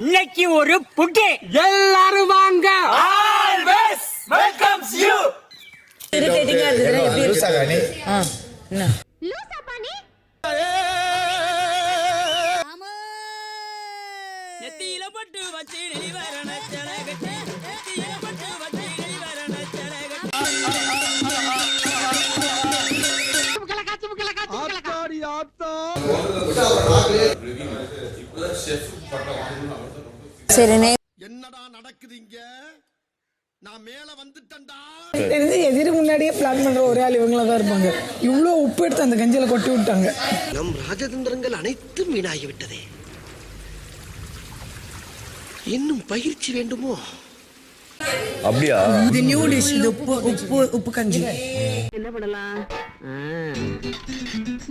இன்னைக்கு ஒரு புட்டி எல்லாரும் வாங்க. Always welcomes you. இரிட்டேட்டிங்கா இருக்குதுன்னா எப்படி இருக்கு? என்ன லூசா பானி? நெத்தியில பட்டு வச்சி நிவரண சலகட்டே நெத்தியில பட்டு வச்சி நிவரண சலகட்டே ஆத்தாடி ஆத்தா. சரிண்ணே. என்னடா நடக்குதுங்க? நான் மேல வந்துட்டேன்டா. தெரிஞ்சு எதிரி முன்னாடியே பிளான் பண்ற ஒரே ஆள் இவங்களா தான் இருப்பாங்க. இவ்வளோ உப்பு எடுத்து அந்த கஞ்சியில கொட்டி விட்டாங்க. நம் ராஜதந்திரங்கள் அனைத்தும் வீணாகிவிட்டதே. இன்னும் பயிற்சி வேண்டுமோ? அப்படியா? இது நியூ டிஷ். இது உப்பு கஞ்சி. என்ன பண்ணலாம்?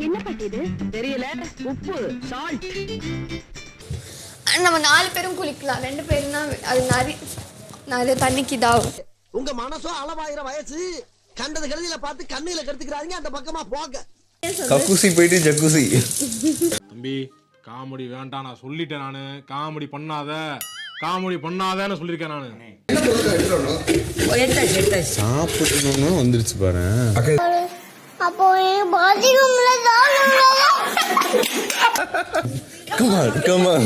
என்ன பட்டிது? தெரியல. உப்பு, சால்ட். நம்ம 4 பேரும் குளிக்கலாம். 2 பேருனா அது நிறைய தண்ணிக்கு இதாகும். உங்க மனசோ அளவாயிர வயசு. கண்டது கழுதியில பார்த்து கண்ணுல கெடுத்துக்கிறாங்க. அந்த பக்கமா போங்க. கக்கூசி போயிட்டு ஜக்கூசி. தம்பி காமெடி வேண்டாம், நான் சொல்லிட்டேன். நானு காமெடி பண்ணாதன்னு சொல்லியிருக்கேன் நானு. சாப்பிடணும்னு வந்துருச்சு பாரு. அப்போ பாத்ரூம்ல தானுங்க. Come on.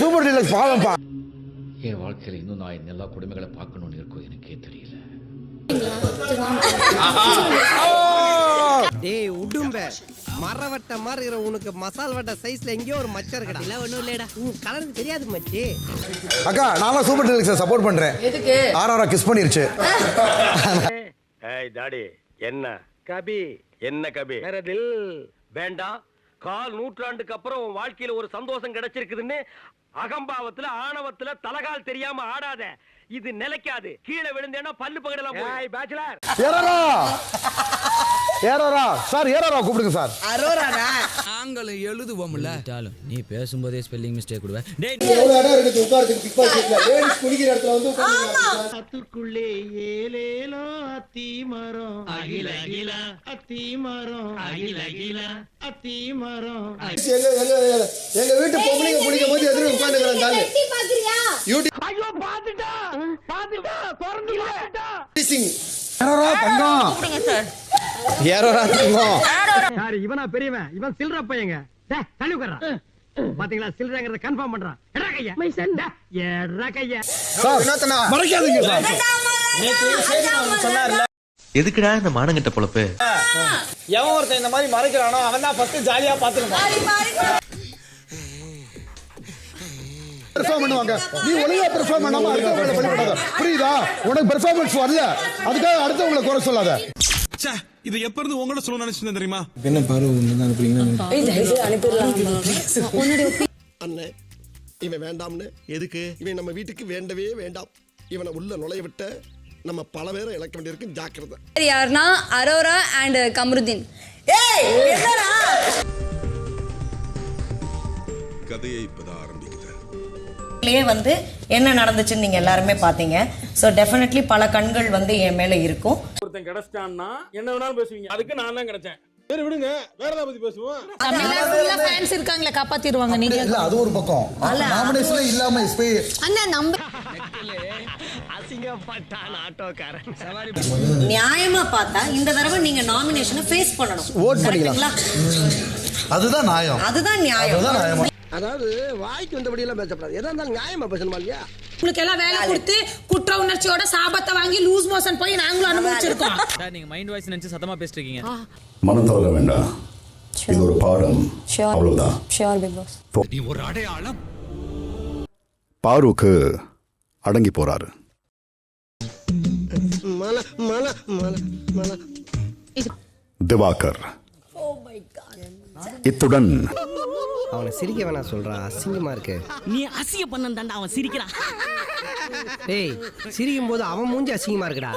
சூப்பர் டீலக்ஸ் பாவம்பா. என் வாழ்க்கையில் இன்னும் நான் எல்லா குடும்பங்களை பார்க்கணும்னு இருக்கும் எனக்கே தெரியல. டேய் உடும்ப மரவட்ட மாதிரி இருக்கிற உனக்கு மசால் வட்ட சைஸ்ல எங்கேயோ ஒரு மச்சம் இருக்குடா. இல்ல ஒண்ணும் இல்லடா. கலர் தெரியாது மச்சி. அக்கா நான் சூப்பர் டீலக்ஸ் சப்போர்ட் பண்றேன். எதுக்கு? ஆறாரா கிஸ் பண்ணிருச்சு. ஏய் டாடி என்ன கபி என்ன கபி வேற தில் வேண்டாம். கால் நூற்றாண்டுக்கு அப்புறம் உன் வாழ்க்கையில ஒரு சந்தோஷம் கிடைச்சிருக்குதுன்னு அகம்பாவத்துல ஆணவத்துல தலகால் தெரியாம ஆடாத. இது நிலைக்காது. கீழே விழுந்தேன்னா பல்லு பகடலாம். ஏய் பேச்சுலர் ஏரோரா சார், ஏரோரா கூப்பிடுங்க சார். அரோராடா. நாங்களும் எழுதுவோம்ல. நீ பேசும்போதே ஸ்பெல்லிங் மிஸ்டேக் கொடுவேன். எவ்வளவு இடம் இருக்குது உட்கார்றதுக்கு? பிக் பாஸ் சீட்ல லேடிஸ் குளிக்கிற இடத்துல வந்து உட்கார்ந்துங்க. அத்துக்குள்ளே ஏலேலோ அத்தி மரம் அகில அகில அத்தி மரம் அகில அகில அத்தி மரம். எங்க வீட்டு பொம்பளைங்க குளிக்கும் போது எதிர உட்கார்ந்துக்கறாங்க தாங்க. எட்டி பாக்குறியா? யூடியூப் ஐயோ பாத்துட்டா திறந்து பாத்துட்டா. ஏரோரா தங்கம். கூப்பிடுங்க சார். ஏரோரா தங்கம். யாரு இவனா பெரியவன்? இவன் சில்ற பையங்க. டேய் தள்ளி உட்கார்றா. பாத்தீங்களா சில்றங்கறத கன்ஃபார்ம் பண்றான். எடா கையா மை சண்டா எடா கையா. சார் மறைக்காதீங்க சார். எதுக்குடா இந்த மானங்கிட்ட பொழப்பு? எவன் ஒருத்தன் இந்த மாதிரி மறைக்கிறானோ அவன் தான் ஃபர்ஸ்ட் ஜாலியா பாத்துருவான். பெர்ஃபார்ம் பண்ணுவாங்க. நீ ஒழுங்கா பெர்ஃபார்ம் பண்ணாம அடுத்தவங்கள பழிபடாத. புரியுதா? உனக்கு பெர்ஃபார்மன்ஸ் வரல, அதுக்காக அடுத்தவங்கள குறை சொல்லாத. ச்சே, இது எப்ப இருந்து உங்களோட சொல்ல நினைச்சேன் தெரியுமா? என்ன பாரு ஒன்னு அனுப்புறீங்க. ஏய் தயவு அனுப்பிடலாம். அண்ணே இவன் வேண்டாம்னு. எதுக்கு? இவன் நம்ம வீட்டுக்கு வேண்டவே வேண்டாம். இவனை உள்ள நுழைய விட்ட நம்ம பல பேரை இழக்க வேண்டியிருக்கு. ஜாக்கிரதை. யாருன்னா அரோரா அண்ட் கமருதீன். ஏய் என்னடா? கதையை இப்பதான் ஆரம்பிக்குது. வந்து என்ன நடந்துச்சுன்னு நீங்க எல்லாருமே பாத்தீங்க. சோ டெஃபினெட்லி பல கண்கள் வந்து என் மேல இருக்கும். ஒருத்தன் கிடைச்சிட்டான்னா என்ன வேணாலும் பேசுவீங்க. அதுக்கு நான் தான் கிடைச்சேன். சரி விடுங்க, வேற ஏதாவது பத்தி பேசுவோம். தமிழ்நாட்டுல ஃபேன்ஸ் இருக்காங்களே காப்பாத்திடுவாங்க. நீங்க இல்ல அது ஒரு பக்கம். நாமினேஷன்ல இல்லாம அண்ணா நம்ப அசிங்கப்பட்டான் ஆட்டோக்காரன். நியாயமா பார்த்தா இந்த தடவை நீங்க நாமினேஷனை ஃபேஸ் பண்ணணும். ஓட் பண்ணிக்கலாம். அதுதான் நியாயம். அதுதான் நியாயம். அதாவது வாய்க்கு வந்தபடி எல்லாம் பேசப்படாது. எதா இருந்தாலும் நியாயமா பேசணுமா இல்லையா? உங்களுக்கு எல்லாம் வேலை கொடுத்து குற்ற உணர்ச்சியோட சாபத்தை வாங்கி லூஸ் மோஷன் போய் நாங்களும் அனுபவிச்சிருக்கோம். நீங்க மைண்ட் வாய்ஸ் நினைச்சு சத்தமா பேசிட்டு இருக்கீங்க. மனம் தளர வேண்டாம். இது ஒரு பாடம். அவ்வளவுதான். Sure big boss. நீ ஒரு அடையாளம். பாருக்கு அடங்கி போறாரு. மல மல மல மல திவாகர். இத்துடன் அவனை சிரிக்க வேணா சொல்றா. அசிங்கமா இருக்கு. நீ அசிங்க பண்ணந்தாண்டா அவன் சிரிக்கிறான். டேய் சிரிக்கும் போது அவன் மூஞ்சி அசிங்கமா இருக்குடா.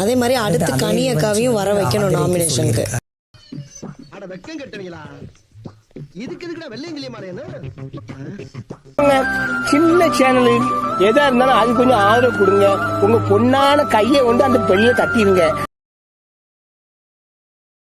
அதே மாதிரி அடுத்து கனியக்காவையும் வர வைக்கணும் நாமினேஷனுக்கு. அட வெக்கம் கட்டுவீங்களா? இதுக்கு எதுக்குடா வெள்ளையங்கிலிய மாறேன்னு? சின்ன சேனல் எதா இருந்தாலும் அது கொஞ்சம் ஆதரவு கொடுங்க. உங்க பொண்ணான கையை கொண்டு அந்த பெண்ணில தட்டிடுங்க.